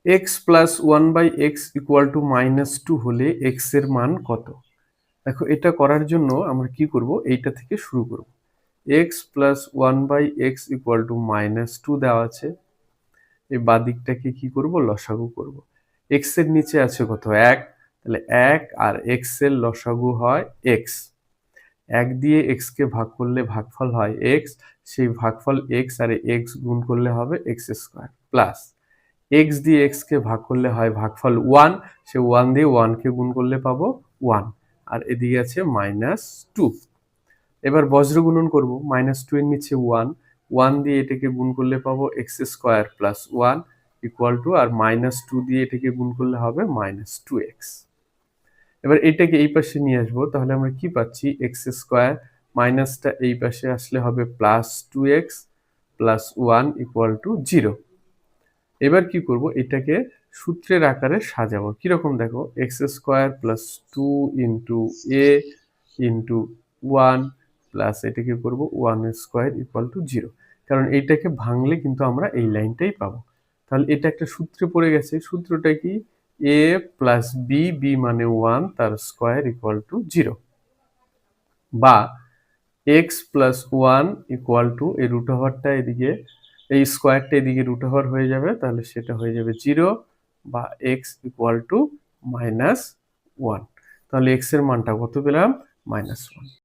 X plus one by x equal to -2 হলে x এর মান কত? দেখো, এটা করার জন্য আমরা কি করব, এইটা থেকে শুরু করব। X plus one by x equal to -2 দেওয়া আছে। এই বাদিকটাকে কি করব, লসাগু করব। এক্স এর নিচে আছে কত, 1, তাহলে 1 আর এক্স এর লসাগু হয় এক্স। 1 দিয়ে এক্স কে ভাগ করলে ভাগফল হয় এক্স, সেই ভাগফল এক্স আর এক্স গুণ করলে হবে এক্স স্কোয়ার, প্লাস এক্স দিয়ে এক্স কে ভাগ করলে হয় ভাগফল 1, সে 1 দিয়ে 1 কে গুণ করলে পাবো 1, আর এদিকে আছে -2। এবার বজ্র গুণন করব, -2 এর নিচে 1, 1 দিয়ে এটাকে গুণ করলে পাবো x square plus 1 equal to, আর -2 দিয়ে এটাকে গুণ করলে হবে -2x। এবার এটাকে এই পাশে নিয়ে আসবো, তাহলে আমরা কি পাচ্ছি, এক্স স্কোয়ার মাইনাসটা এই পাশে আসলে হবে +2x প্লাস 1 ইকুয়াল টু 0। এবার কি করব, এটাকে সূত্রের আকারে সাজাবো। কিরকম দেখো, এক্স স্কোয়ার প্লাস 2 ইন্টু এ ইন্টু 1 প্লাস এটাকে করব 1 স্কোয়ার ইকুয়াল টু 0। কারণ এইটাকে ভাঙলে কিন্তু আমরা এই লাইনটাই পাবো। তাহলে এটা একটা সূত্রে পড়ে গেছে। সূত্রটা কি, এ প্লাস বি, বি মানে 1, তার স্কোয়ার ইকুয়াল টু 0, বা এক্স প্লাস 1 ইকুয়াল টু, এই রুট ওভারটা এদিকে, এই স্কোয়ারটা এদিকে রুট ওভার হয়ে যাবে, তাহলে সেটা হয়ে যাবে 0, বা এক্স ইকুয়াল টু -1। তাহলে এক্স এর মানটা কত পেলাম, -1।